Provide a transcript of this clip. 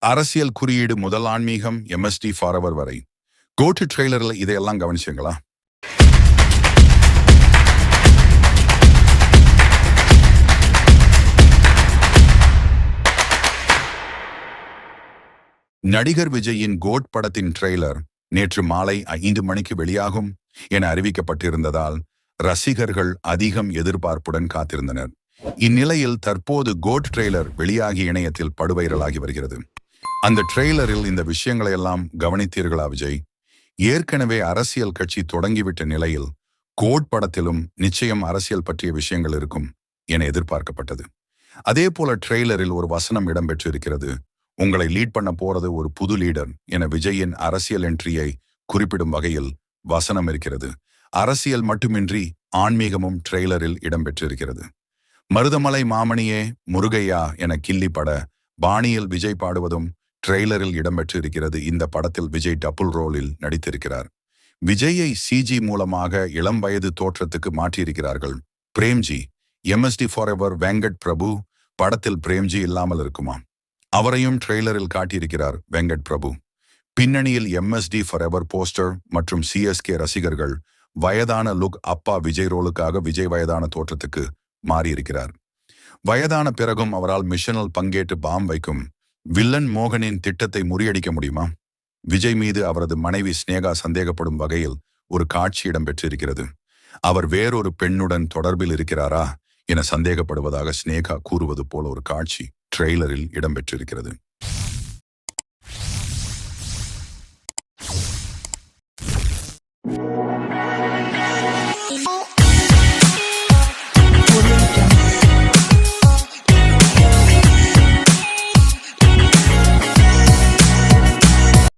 அரசியல் குறியீடு முதல் ஆன்மீகம் எம்எஸ்டி ஃபாரவர் வரை கோட்டு ட்ரெய்லர்ல இதையெல்லாம் கவனிச்சுங்களா? நடிகர் விஜயின் கோட் படத்தின் ட்ரெய்லர் நேற்று மாலை 5 மணிக்கு வெளியாகும் என அறிவிக்கப்பட்டிருந்ததால் ரசிகர்கள் அதிகம் எதிர்பார்ப்புடன் காத்திருந்தனர். இந்நிலையில் தற்போது கோட் ட்ரெய்லர் வெளியாகி இணையத்தில் படுவைரலாகி வருகிறது. அந்த ட்ரெய்லரில் இந்த விஷயங்களை எல்லாம் கவனித்தீர்களா விஜய்? ஏற்கனவே அரசியல் கட்சி தொடங்கிவிட்ட நிலையில் கோட் படத்திலும் நிச்சயம் அரசியல் பற்றிய விஷயங்கள் இருக்கும் என எதிர்பார்க்கப்பட்டது. அதே போல ட்ரெய்லரில் ஒரு வசனம் இடம்பெற்று இருக்கிறது. உங்களை லீட் பண்ண போறது ஒரு புது லீடர் என விஜயின் அரசியல் என்ட்ரியை குறிப்பிடும் வகையில் வசனம் இருக்கிறது. அரசியல் மட்டுமின்றி ஆன்மீகமும் ட்ரெய்லரில் இடம்பெற்றிருக்கிறது. மருதமலை மாமணியே முருகையா என கிள்ளி பட பாணியில் விஜய் பாடுவதும் ட்ரெய்லரில் இடம்பெற்று இருக்கிறது. இந்த படத்தில் விஜய் டபுள் ரோலில் நடித்திருக்கிறார். விஜயை சிஜி மூலமாக இளம் வயது தோற்றத்துக்கு மாற்றியிருக்கிறார்கள். பிரேம்ஜி எம்எஸ்டி ஃபாரெவர் வெங்கட் பிரபு படத்தில் பிரேம்ஜி இல்லாமல் இருக்குமா? அவரையும் ட்ரெய்லரில் காட்டியிருக்கிறார் வெங்கட் பிரபு. பின்னணியில் எம்எஸ்டி ஃபாரெவர் போஸ்டர் மற்றும் சிஎஸ்கே ரசிகர்கள் வயதான லுக் அப்பா விஜய் ரோலுக்காக விஜய் வயதான தோற்றத்துக்கு மாறியிருக்கிறார். வயதான பிறகும் அவரால் மிஷனில் பங்கேற்று பாம் வைக்கும் வில்லன் மோகனின் திட்டத்தை முறியடிக்க முடியுமா? விஜய் மீது அவரது மனைவி ஸ்னேகா சந்தேகப்படும் வகையில் ஒரு காட்சி இடம்பெற்றிருக்கிறது. அவர் வேறொரு பெண்ணுடன் தொடர்பில் இருக்கிறாரா என சந்தேகப்படுவதாக ஸ்னேகா கூறுவது போல ஒரு காட்சி ட்ரெய்லரில் இடம்பெற்றிருக்கிறது.